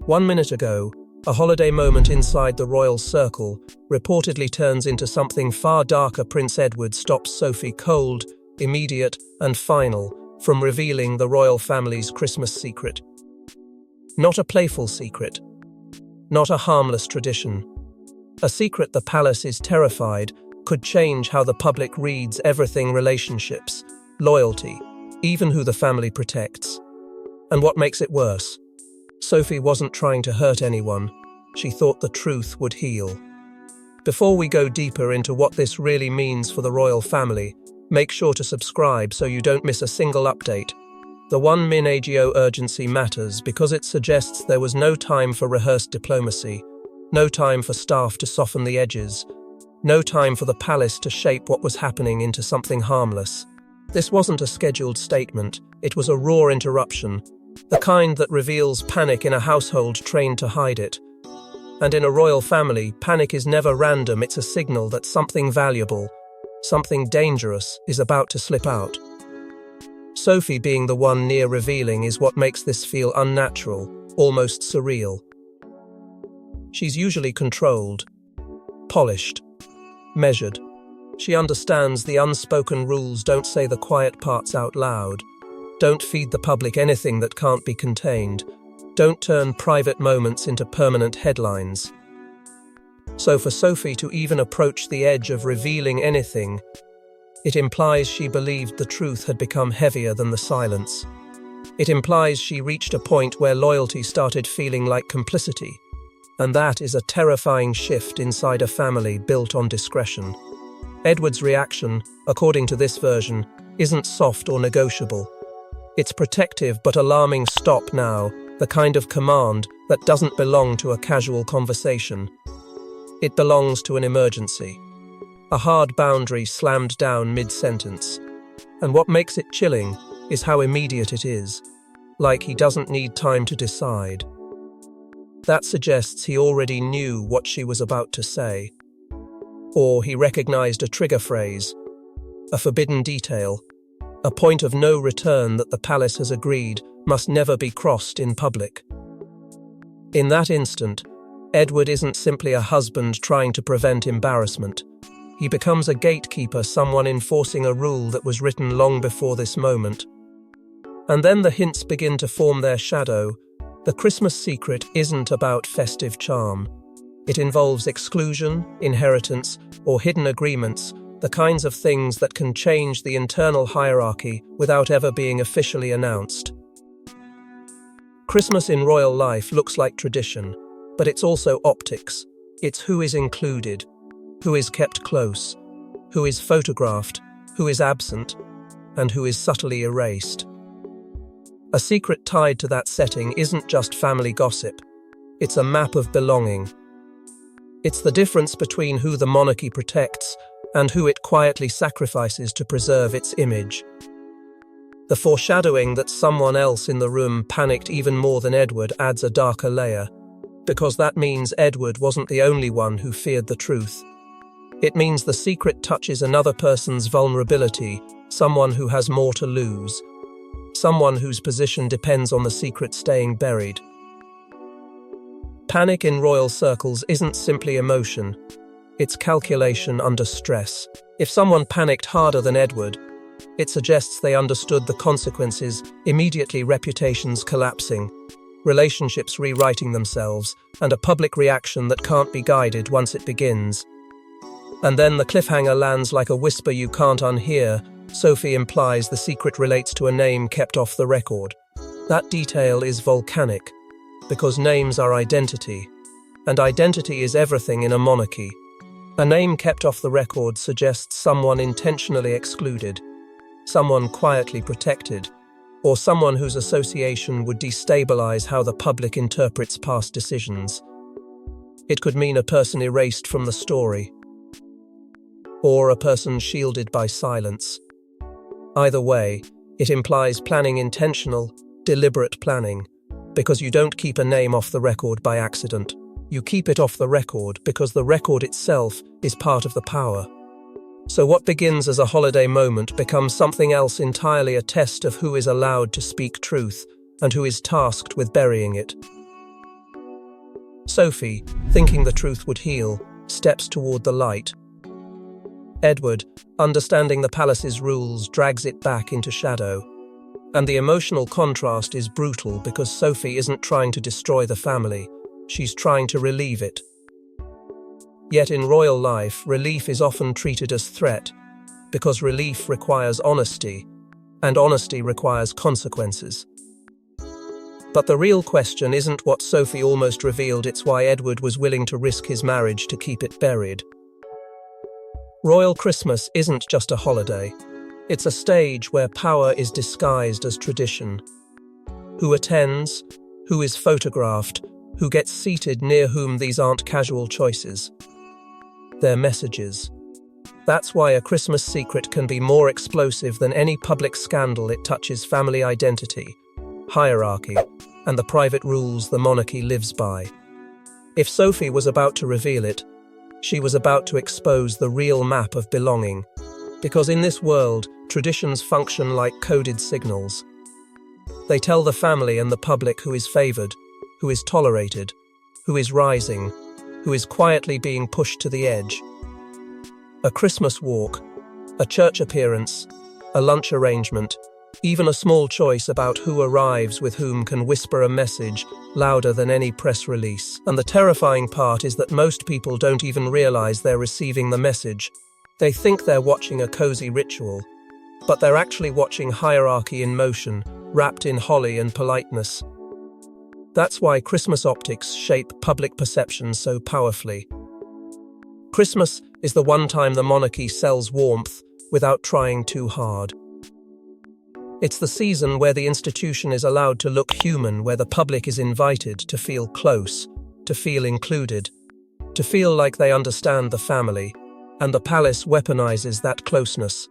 1 minute ago, a holiday moment inside the royal circle reportedly turns into something far darker. Prince Edward stops Sophie cold, immediate, and final from revealing the royal family's Christmas secret. Not a playful secret. Not a harmless tradition. A secret the palace is terrified could change how the public reads everything: relationships, loyalty, even who the family protects. And what makes it worse? Sophie wasn't trying to hurt anyone. She thought the truth would heal. Before we go deeper into what this really means for the royal family, make sure to subscribe so you don't miss a single update. The 1-min urgency matters because it suggests there was no time for rehearsed diplomacy, no time for staff to soften the edges, no time for the palace to shape what was happening into something harmless. This wasn't a scheduled statement, it was a raw interruption, the kind that reveals panic in a household trained to hide it. And in a royal family, panic is never random. It's a signal that something valuable, something dangerous, is about to slip out. Sophie being the one near revealing is what makes this feel unnatural, almost surreal. She's usually controlled, polished, measured. She understands the unspoken rules: don't say the quiet parts out loud, don't feed the public anything that can't be contained, don't turn private moments into permanent headlines. So for Sophie to even approach the edge of revealing anything, it implies she believed the truth had become heavier than the silence. It implies she reached a point where loyalty started feeling like complicity, and that is a terrifying shift inside a family built on discretion. Edward's reaction, according to this version, isn't soft or negotiable. It's protective but alarming. Stop now, the kind of command that doesn't belong to a casual conversation. It belongs to an emergency. A hard boundary slammed down mid-sentence. And what makes it chilling is how immediate it is, like he doesn't need time to decide. That suggests he already knew what she was about to say. Or he recognized a trigger phrase, a forbidden detail, a point of no return that the palace has agreed must never be crossed in public. In that instant, Edward isn't simply a husband trying to prevent embarrassment. He becomes a gatekeeper, someone enforcing a rule that was written long before this moment. And then the hints begin to form their shadow. The Christmas secret isn't about festive charm. It involves exclusion, inheritance, or hidden agreements, the kinds of things that can change the internal hierarchy without ever being officially announced. Christmas in royal life looks like tradition, but it's also optics. It's who is included, who is kept close, who is photographed, who is absent, and who is subtly erased. A secret tied to that setting isn't just family gossip. It's a map of belonging. It's the difference between who the monarchy protects and who it quietly sacrifices to preserve its image. The foreshadowing that someone else in the room panicked even more than Edward adds a darker layer, because that means Edward wasn't the only one who feared the truth. It means the secret touches another person's vulnerability, someone who has more to lose, someone whose position depends on the secret staying buried. Panic in royal circles isn't simply emotion. It's calculation under stress. If someone panicked harder than Edward, it suggests they understood the consequences: immediately reputations collapsing, relationships rewriting themselves, and a public reaction that can't be guided once it begins. And then the cliffhanger lands like a whisper you can't unhear. Sophie implies the secret relates to a name kept off the record. That detail is volcanic, because names are identity, and identity is everything in a monarchy. A name kept off the record suggests someone intentionally excluded, someone quietly protected, or someone whose association would destabilize how the public interprets past decisions. It could mean a person erased from the story, or a person shielded by silence. Either way, it implies planning, intentional, deliberate planning, because you don't keep a name off the record by accident. You keep it off the record because the record itself is part of the power. So what begins as a holiday moment becomes something else entirely, a test of who is allowed to speak truth and who is tasked with burying it. Sophie, thinking the truth would heal, steps toward the light. Edward, understanding the palace's rules, drags it back into shadow. And the emotional contrast is brutal because Sophie isn't trying to destroy the family, she's trying to relieve it. Yet in royal life, relief is often treated as threat, because relief requires honesty, and honesty requires consequences. But the real question isn't what Sophie almost revealed, it's why Edward was willing to risk his marriage to keep it buried. Royal Christmas isn't just a holiday. It's a stage where power is disguised as tradition. Who attends, who is photographed, who gets seated near whom, these aren't casual choices. They're messages. That's why a Christmas secret can be more explosive than any public scandal. It touches family identity, hierarchy, and the private rules the monarchy lives by. If Sophie was about to reveal it, she was about to expose the real map of belonging. Because in this world, traditions function like coded signals. They tell the family and the public who is favored, who is tolerated, who is rising, who is quietly being pushed to the edge. A Christmas walk, a church appearance, a lunch arrangement, even a small choice about who arrives with whom can whisper a message louder than any press release. And the terrifying part is that most people don't even realize they're receiving the message. They think they're watching a cozy ritual, but they're actually watching hierarchy in motion, wrapped in holly and politeness. That's why Christmas optics shape public perception so powerfully. Christmas is the one time the monarchy sells warmth without trying too hard. It's the season where the institution is allowed to look human, where the public is invited to feel close, to feel included, to feel like they understand the family, and the palace weaponizes that closeness.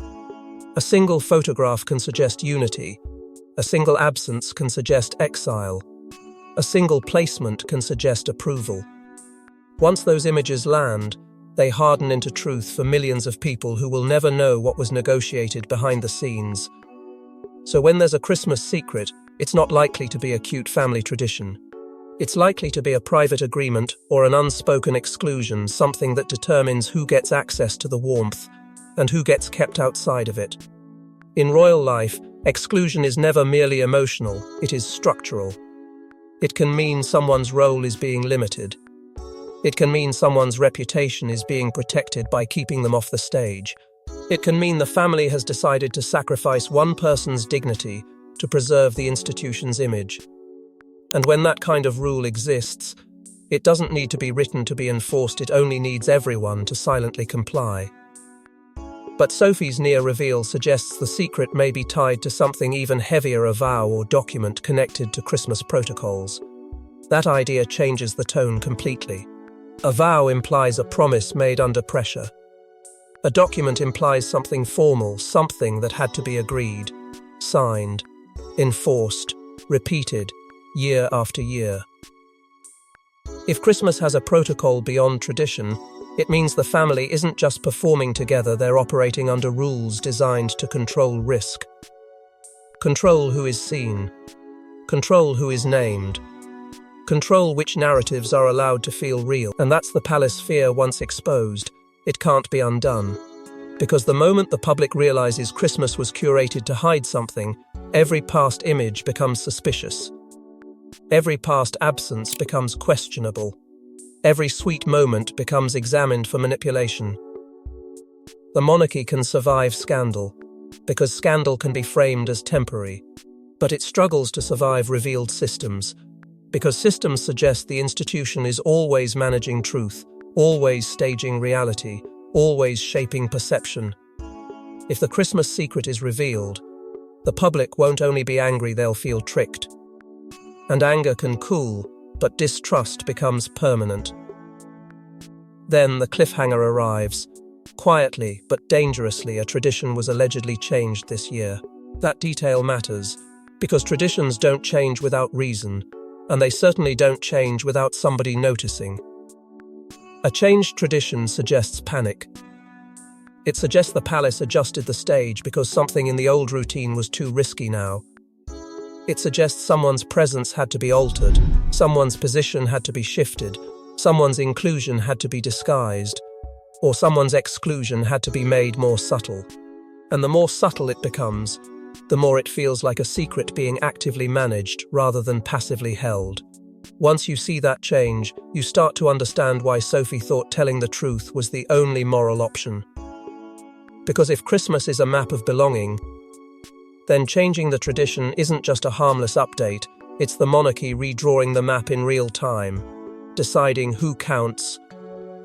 A single photograph can suggest unity, a single absence can suggest exile, a single placement can suggest approval. Once those images land, they harden into truth for millions of people who will never know what was negotiated behind the scenes. So when there's a Christmas secret, it's not likely to be a cute family tradition. It's likely to be a private agreement or an unspoken exclusion, something that determines who gets access to the warmth and who gets kept outside of it. In royal life, exclusion is never merely emotional, it is structural. It can mean someone's role is being limited. It can mean someone's reputation is being protected by keeping them off the stage. It can mean the family has decided to sacrifice one person's dignity to preserve the institution's image. And when that kind of rule exists, it doesn't need to be written to be enforced, it only needs everyone to silently comply. But Sophie's near reveal suggests the secret may be tied to something even heavier, a vow or document connected to Christmas protocols. That idea changes the tone completely. A vow implies a promise made under pressure. A document implies something formal, something that had to be agreed, signed, enforced, repeated, year after year. If Christmas has a protocol beyond tradition, it means the family isn't just performing together, they're operating under rules designed to control risk. Control who is seen. Control who is named. Control which narratives are allowed to feel real. And that's the palace fear once exposed. It can't be undone. Because the moment the public realizes Christmas was curated to hide something, every past image becomes suspicious. Every past absence becomes questionable. Every sweet moment becomes examined for manipulation. The monarchy can survive scandal, because scandal can be framed as temporary, but it struggles to survive revealed systems, because systems suggest the institution is always managing truth, always staging reality, always shaping perception. If the Christmas secret is revealed, the public won't only be angry, they'll feel tricked. And anger can cool, but distrust becomes permanent. Then the cliffhanger arrives. Quietly, but dangerously, a tradition was allegedly changed this year. That detail matters, because traditions don't change without reason, and they certainly don't change without somebody noticing. A changed tradition suggests panic. It suggests the palace adjusted the stage because something in the old routine was too risky now. It suggests someone's presence had to be altered, someone's position had to be shifted, Someone's inclusion had to be disguised, or someone's exclusion had to be made more subtle. And the more subtle it becomes, the more it feels like a secret being actively managed rather than passively held. Once you see that change, you start to understand why Sophie thought telling the truth was the only moral option. Because if Christmas is a map of belonging, then changing the tradition isn't just a harmless update, it's the monarchy redrawing the map in real time, deciding who counts,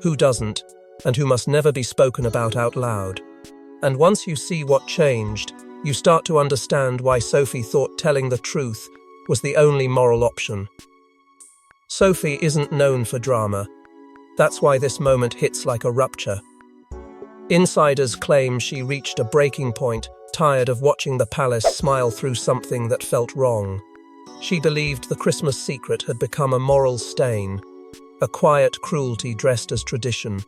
who doesn't, and who must never be spoken about out loud. And once you see what changed, you start to understand why Sophie thought telling the truth was the only moral option. Sophie isn't known for drama. That's why this moment hits like a rupture. Insiders claim she reached a breaking point, tired of watching the palace smile through something that felt wrong. She believed the Christmas secret had become a moral stain, a quiet cruelty dressed as tradition.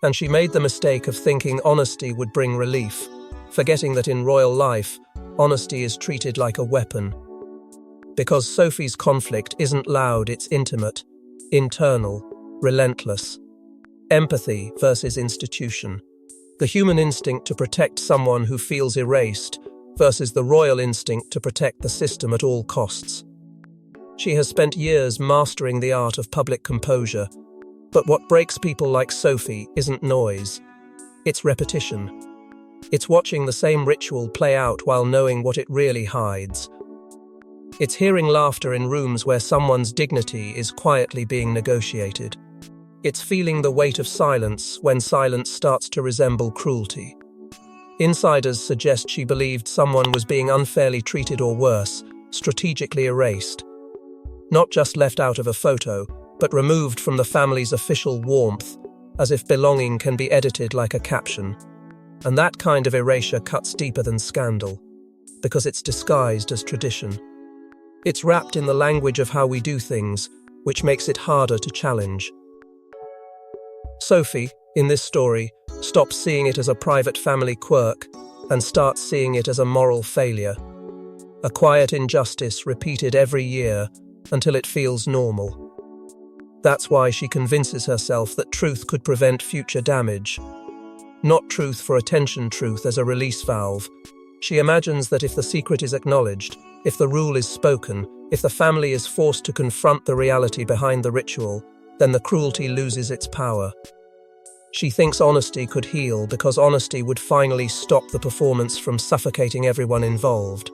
And she made the mistake of thinking honesty would bring relief, forgetting that in royal life, honesty is treated like a weapon. Because Sophie's conflict isn't loud, it's intimate, internal, relentless. Empathy versus institution. The human instinct to protect someone who feels erased versus the royal instinct to protect the system at all costs. She has spent years mastering the art of public composure, but what breaks people like Sophie isn't noise, it's repetition. It's watching the same ritual play out while knowing what it really hides. It's hearing laughter in rooms where someone's dignity is quietly being negotiated. It's feeling the weight of silence when silence starts to resemble cruelty. Insiders suggest she believed someone was being unfairly treated or worse, strategically erased. Not just left out of a photo, but removed from the family's official warmth, as if belonging can be edited like a caption. And that kind of erasure cuts deeper than scandal, because it's disguised as tradition. It's wrapped in the language of how we do things, which makes it harder to challenge. Sophie, in this story, stops seeing it as a private family quirk and starts seeing it as a moral failure. A quiet injustice repeated every year until it feels normal. That's why she convinces herself that truth could prevent future damage. Not truth for attention, truth as a release valve. She imagines that if the secret is acknowledged, if the rule is spoken, if the family is forced to confront the reality behind the ritual, then the cruelty loses its power. She thinks honesty could heal because honesty would finally stop the performance from suffocating everyone involved.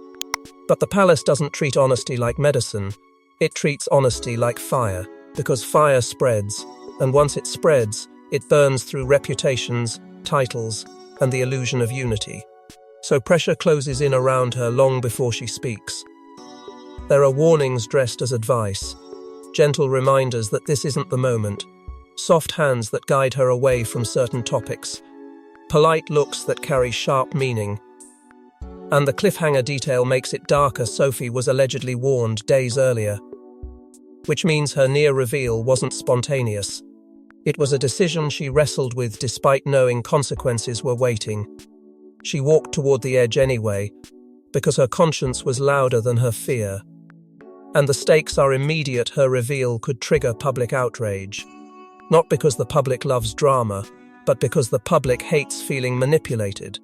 But the palace doesn't treat honesty like medicine. It treats honesty like fire, because fire spreads, and once it spreads, it burns through reputations, titles, and the illusion of unity. So pressure closes in around her long before she speaks. There are warnings dressed as advice, gentle reminders that this isn't the moment, soft hands that guide her away from certain topics, polite looks that carry sharp meaning. And the cliffhanger detail makes it darker. Sophie was allegedly warned days earlier, which means her near reveal wasn't spontaneous. It was a decision she wrestled with despite knowing consequences were waiting. She walked toward the edge anyway, because her conscience was louder than her fear. And the stakes are immediate. Her reveal could trigger public outrage. Not because the public loves drama, but because the public hates feeling manipulated.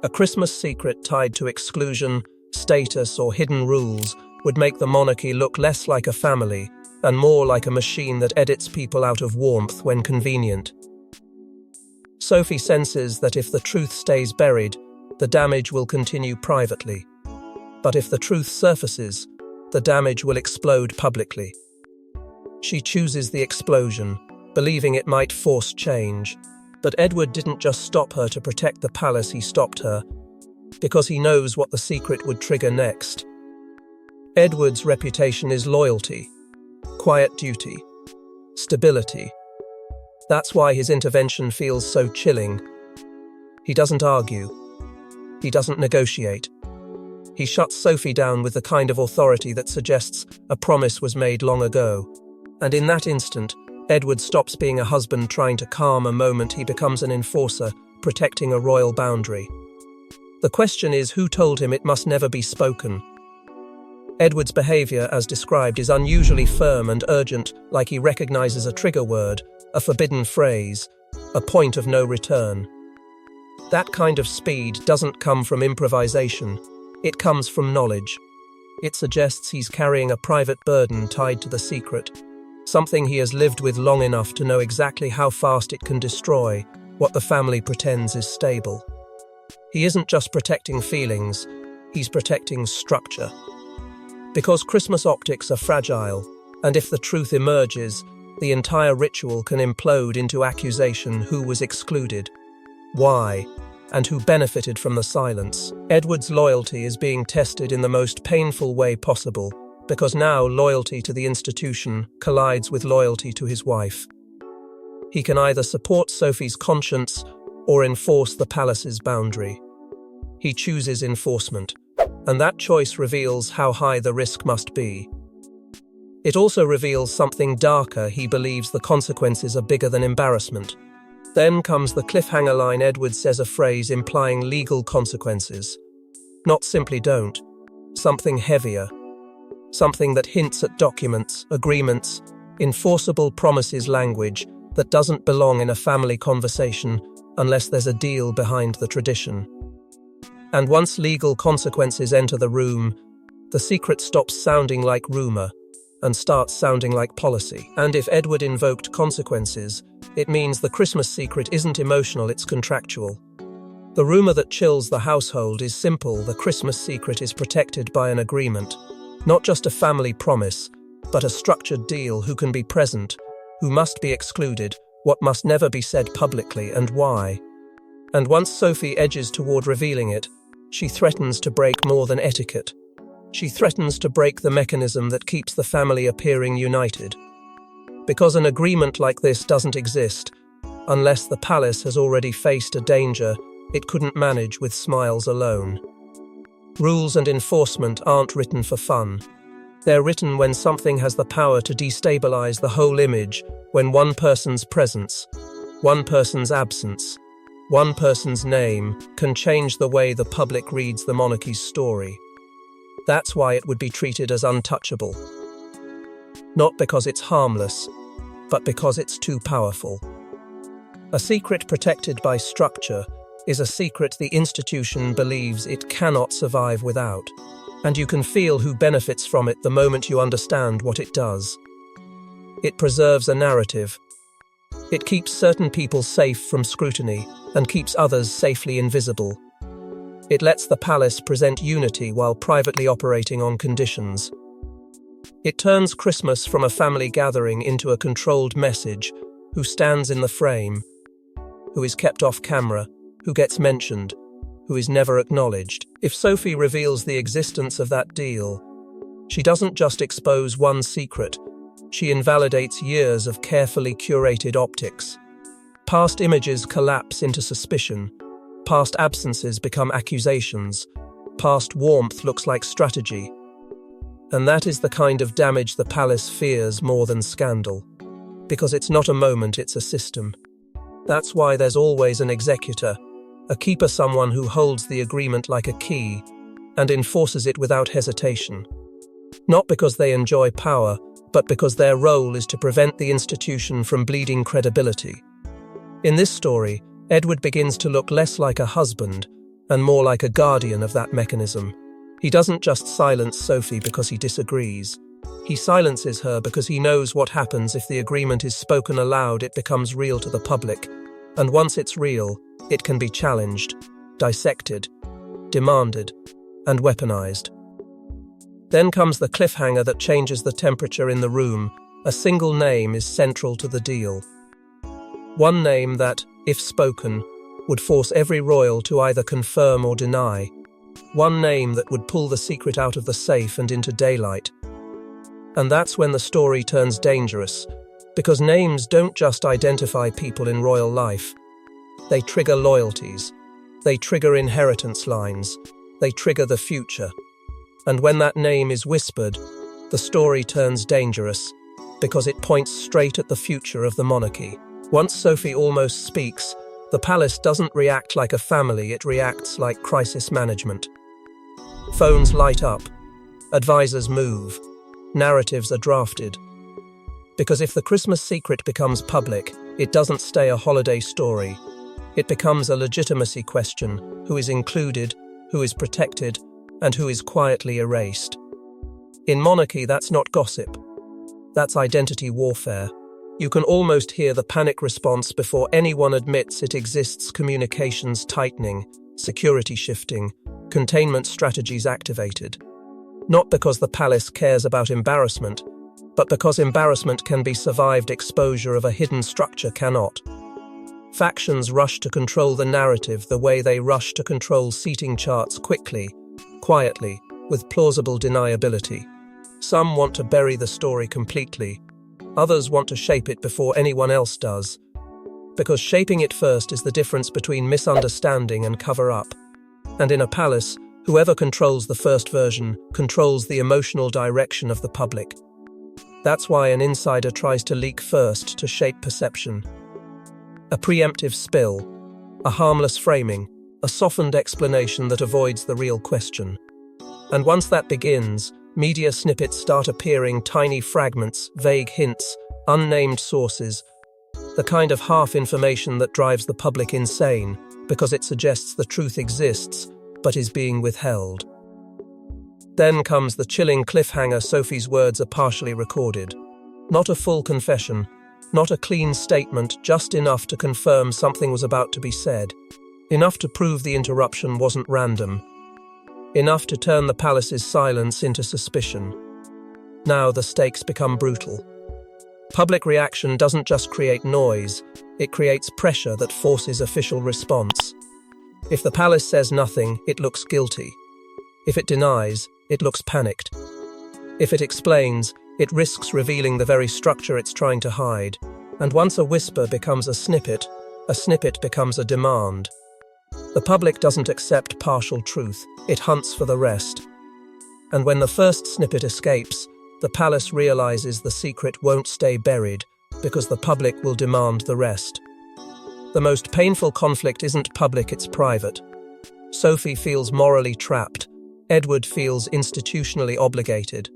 A Christmas secret tied to exclusion, status, or hidden rules would make the monarchy look less like a family and more like a machine that edits people out of warmth when convenient. Sophie senses that if the truth stays buried, the damage will continue privately. But if the truth surfaces, the damage will explode publicly. She chooses the explosion, believing it might force change. But Edward didn't just stop her to protect the palace, he stopped her because he knows what the secret would trigger next. Edward's reputation is loyalty, quiet duty, stability. That's why his intervention feels so chilling. He doesn't argue. He doesn't negotiate. He shuts Sophie down with the kind of authority that suggests a promise was made long ago. And in that instant, Edward stops being a husband trying to calm a moment. He becomes an enforcer, protecting a royal boundary. The question is, who told him it must never be spoken? Edward's behavior, as described, is unusually firm and urgent, like he recognizes a trigger word, a forbidden phrase, a point of no return. That kind of speed doesn't come from improvisation, it comes from knowledge. It suggests he's carrying a private burden tied to the secret, something he has lived with long enough to know exactly how fast it can destroy what the family pretends is stable. He isn't just protecting feelings, he's protecting structure. Because Christmas optics are fragile, and if the truth emerges, the entire ritual can implode into accusation: who was excluded, why, and who benefited from the silence. Edward's loyalty is being tested in the most painful way possible, because now loyalty to the institution collides with loyalty to his wife. He can either support Sophie's conscience or enforce the palace's boundary. He chooses enforcement, and that choice reveals how high the risk must be. It also reveals something darker: he believes the consequences are bigger than embarrassment. Then comes the cliffhanger line. Edward says a phrase implying legal consequences. Not simply don't, something heavier. Something that hints at documents, agreements, enforceable promises, language that doesn't belong in a family conversation unless there's a deal behind the tradition. And once legal consequences enter the room, the secret stops sounding like rumor and starts sounding like policy. And if Edward invoked consequences, it means the Christmas secret isn't emotional, it's contractual. The rumor that chills the household is simple: the Christmas secret is protected by an agreement. Not just a family promise, but a structured deal: who can be present, who must be excluded, what must never be said publicly, and why. And once Sophie edges toward revealing it, she threatens to break more than etiquette. She threatens to break the mechanism that keeps the family appearing united. Because an agreement like this doesn't exist, unless the palace has already faced a danger it couldn't manage with smiles alone. Rules and enforcement aren't written for fun. They're written when something has the power to destabilize the whole image, when one person's presence, one person's absence, one person's name can change the way the public reads the monarchy's story. That's why it would be treated as untouchable. Not because it's harmless, but because it's too powerful. A secret protected by structure is a secret the institution believes it cannot survive without, and you can feel who benefits from it the moment you understand what it does. It preserves a narrative. It keeps certain people safe from scrutiny and keeps others safely invisible. It lets the palace present unity while privately operating on conditions. It turns Christmas from a family gathering into a controlled message: who stands in the frame, who is kept off camera, who gets mentioned, who is never acknowledged. If Sophie reveals the existence of that deal, she doesn't just expose one secret, she invalidates years of carefully curated optics. Past images collapse into suspicion, past absences become accusations, past warmth looks like strategy. And that is the kind of damage the palace fears more than scandal. Because it's not a moment, it's a system. That's why there's always an executor, a keeper, someone who holds the agreement like a key and enforces it without hesitation. Not because they enjoy power, but because their role is to prevent the institution from bleeding credibility. In this story, Edward begins to look less like a husband and more like a guardian of that mechanism. He doesn't just silence Sophie because he disagrees. He silences her because he knows what happens if the agreement is spoken aloud. It becomes real to the public, and once it's real, it can be challenged, dissected, demanded, and weaponized. Then comes the cliffhanger that changes the temperature in the room. A single name is central to the deal. One name that, if spoken, would force every royal to either confirm or deny. One name that would pull the secret out of the safe and into daylight. And that's when the story turns dangerous, because names don't just identify people in royal life. They trigger loyalties. They trigger inheritance lines. They trigger the future. And when that name is whispered, the story turns dangerous, because it points straight at the future of the monarchy. Once Sophie almost speaks, the palace doesn't react like a family, it reacts like crisis management. Phones light up, Advisors move. Narratives are drafted. Because if the Christmas secret becomes public, it doesn't stay a holiday story. It becomes a legitimacy question: who is included, who is protected, and who is quietly erased. In monarchy, that's not gossip. That's identity warfare. You can almost hear the panic response before anyone admits it exists: communications tightening, security shifting, containment strategies activated. Not because the palace cares about embarrassment, but because embarrassment can be survived, exposure of a hidden structure cannot. Factions rush to control the narrative the way they rush to control seating charts: quickly, quietly, with plausible deniability. Some want to bury the story completely. Others want to shape it before anyone else does. Because shaping it first is the difference between misunderstanding and cover-up. And in a palace, whoever controls the first version controls the emotional direction of the public. That's why an insider tries to leak first to shape perception. A preemptive spill, a harmless framing, a softened explanation that avoids the real question. And once that begins, media snippets start appearing: tiny fragments, vague hints, unnamed sources, the kind of half-information that drives the public insane because it suggests the truth exists but is being withheld. Then comes the chilling cliffhanger: Sophie's words are partially recorded. Not a full confession, not a clean statement, just enough to confirm something was about to be said. Enough to prove the interruption wasn't random. Enough to turn the palace's silence into suspicion. Now the stakes become brutal. Public reaction doesn't just create noise, it creates pressure that forces official response. If the palace says nothing, it looks guilty. If it denies, it looks panicked. If it explains, it risks revealing the very structure it's trying to hide. And once a whisper becomes a snippet becomes a demand. The public doesn't accept partial truth, it hunts for the rest. And when the first snippet escapes, the palace realizes the secret won't stay buried because the public will demand the rest. The most painful conflict isn't public, it's private. Sophie feels morally trapped. Edward feels institutionally obligated.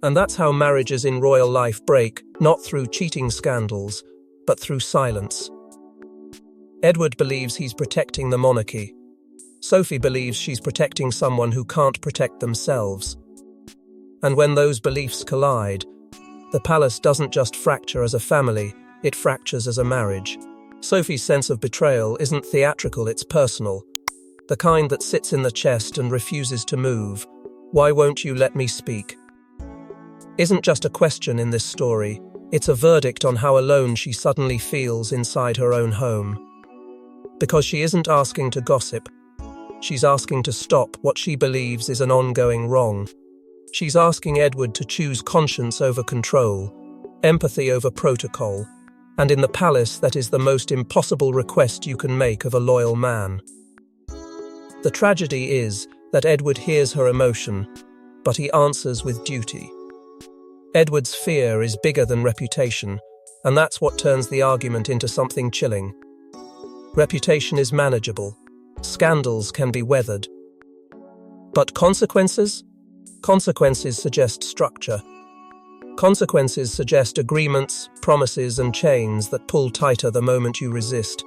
And that's how marriages in royal life break, not through cheating scandals, but through silence. Edward believes he's protecting the monarchy. Sophie believes she's protecting someone who can't protect themselves. And when those beliefs collide, the palace doesn't just fracture as a family, it fractures as a marriage. Sophie's sense of betrayal isn't theatrical, it's personal. The kind that sits in the chest and refuses to move. Why won't you let me speak? Isn't just a question in this story, it's a verdict on how alone she suddenly feels inside her own home. Because she isn't asking to gossip, she's asking to stop what she believes is an ongoing wrong. She's asking Edward to choose conscience over control, empathy over protocol, and in the palace that is the most impossible request you can make of a loyal man. The tragedy is that Edward hears her emotion, but he answers with duty. Edward's fear is bigger than reputation, and that's what turns the argument into something chilling. Reputation is manageable. Scandals can be weathered. But consequences? Consequences suggest structure. Consequences suggest agreements, promises, and chains that pull tighter the moment you resist.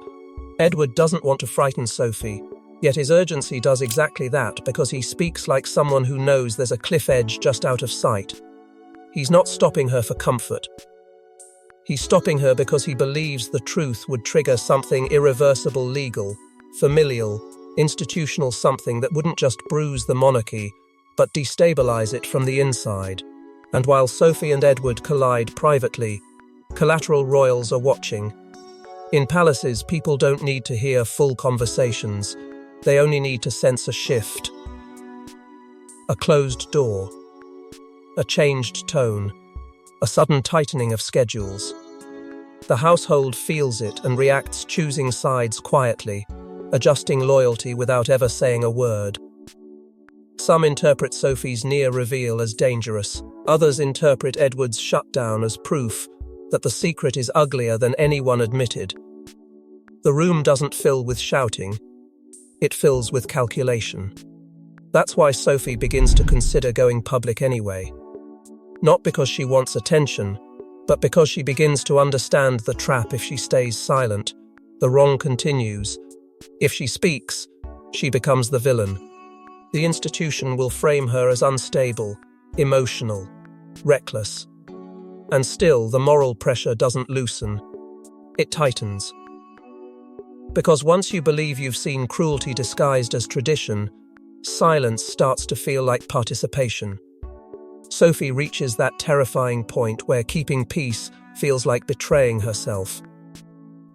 Edward doesn't want to frighten Sophie, yet his urgency does exactly that because he speaks like someone who knows there's a cliff edge just out of sight. He's not stopping her for comfort. He's stopping her because he believes the truth would trigger something irreversible, legal, familial, institutional, something that wouldn't just bruise the monarchy, but destabilize it from the inside. And while Sophie and Edward collide privately, collateral royals are watching. In palaces, people don't need to hear full conversations. They only need to sense a shift. A closed door. A changed tone. A sudden tightening of schedules. The household feels it and reacts, choosing sides quietly, adjusting loyalty without ever saying a word. Some interpret Sophie's near reveal as dangerous. Others interpret Edward's shutdown as proof that the secret is uglier than anyone admitted. The room doesn't fill with shouting. It fills with calculation. That's why Sophie begins to consider going public anyway. Not because she wants attention, but because she begins to understand the trap. If she stays silent, the wrong continues. If she speaks, she becomes the villain. The institution will frame her as unstable, emotional, reckless. And still, the moral pressure doesn't loosen. It tightens. Because once you believe you've seen cruelty disguised as tradition, silence starts to feel like participation. Sophie reaches that terrifying point where keeping peace feels like betraying herself.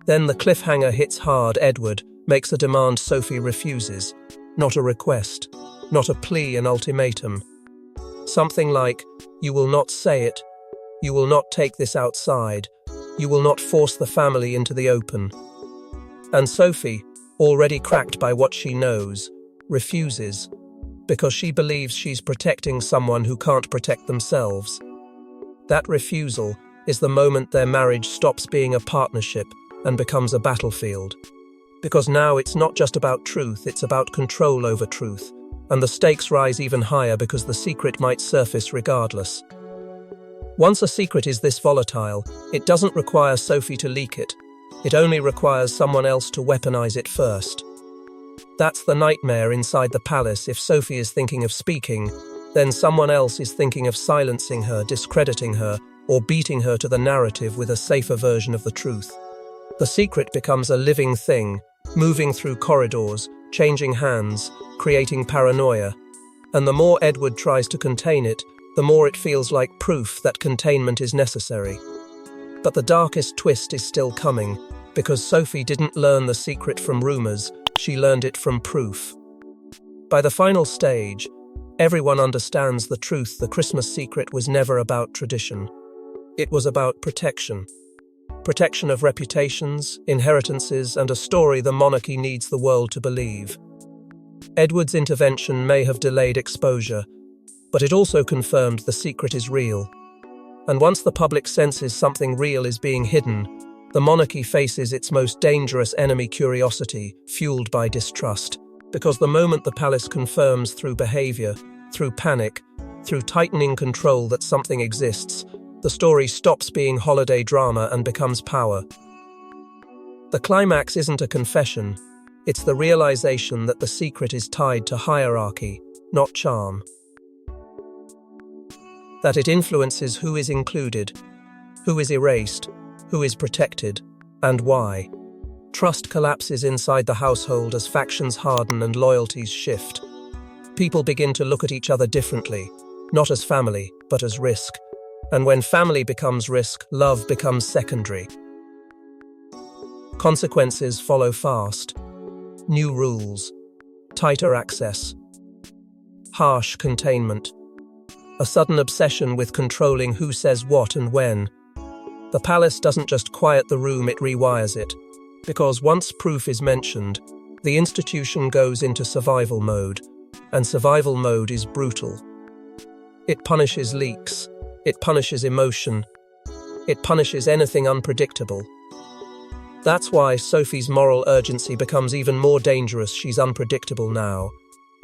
Then the cliffhanger hits hard. Edward makes a demand Sophie refuses. Not a request, not a plea, an ultimatum. Something like, "You will not say it. You will not take this outside. You will not force the family into the open." And Sophie, already cracked by what she knows, refuses, because she believes she's protecting someone who can't protect themselves. That refusal is the moment their marriage stops being a partnership and becomes a battlefield. Because now it's not just about truth, it's about control over truth, and the stakes rise even higher because the secret might surface regardless. Once a secret is this volatile, it doesn't require Sophie to leak it. It only requires someone else to weaponize it first. That's the nightmare inside the palace. If Sophie is thinking of speaking, then someone else is thinking of silencing her, discrediting her, or beating her to the narrative with a safer version of the truth. The secret becomes a living thing, moving through corridors, changing hands, creating paranoia. And the more Edward tries to contain it, the more it feels like proof that containment is necessary. But the darkest twist is still coming, because Sophie didn't learn the secret from rumors, she learned it from proof. By the final stage, everyone understands the truth. The Christmas secret was never about tradition. It was about protection. Protection of reputations, inheritances, and a story the monarchy needs the world to believe. Edward's intervention may have delayed exposure, but it also confirmed the secret is real. And once the public senses something real is being hidden, the monarchy faces its most dangerous enemy: curiosity, fueled by distrust. Because the moment the palace confirms through behavior, through panic, through tightening control that something exists, the story stops being holiday drama and becomes power. The climax isn't a confession, it's the realization that the secret is tied to hierarchy, not charm. That it influences who is included, who is erased, who is protected, and why. Trust collapses inside the household as factions harden and loyalties shift. People begin to look at each other differently, not as family, but as risk. And when family becomes risk, love becomes secondary. Consequences follow fast. New rules, tighter access, harsh containment, a sudden obsession with controlling who says what and when. The palace doesn't just quiet the room, it rewires it. Because once proof is mentioned, the institution goes into survival mode, and survival mode is brutal. It punishes leaks, it punishes emotion, it punishes anything unpredictable. That's why Sophie's moral urgency becomes even more dangerous. She's unpredictable now,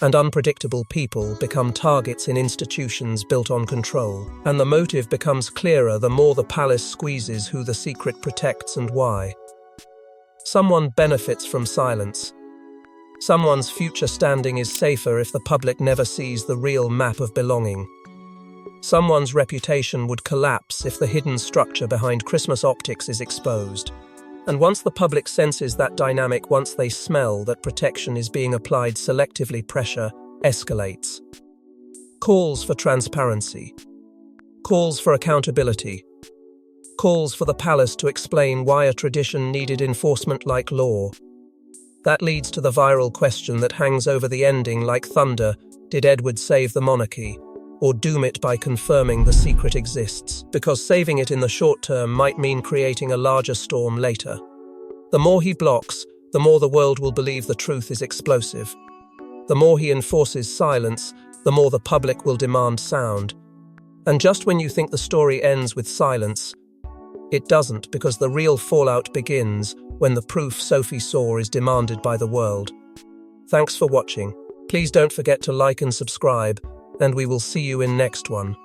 and unpredictable people become targets in institutions built on control. And the motive becomes clearer the more the palace squeezes who the secret protects and why. Someone benefits from silence. Someone's future standing is safer if the public never sees the real map of belonging. Someone's reputation would collapse if the hidden structure behind Christmas optics is exposed. And once the public senses that dynamic, once they smell that protection is being applied selectively, pressure escalates. Calls for transparency. Calls for accountability. Calls for the palace to explain why a tradition needed enforcement like law. That leads to the viral question that hangs over the ending like thunder: did Edward save the monarchy, or doom it by confirming the secret exists? Because saving it in the short term might mean creating a larger storm later. The more he blocks, the more the world will believe the truth is explosive. The more he enforces silence, the more the public will demand sound. And just when you think the story ends with silence, it doesn't, because the real fallout begins when the proof Sophie saw is demanded by the world. Thanks for watching. Please don't forget to like and subscribe, and we will see you in next one.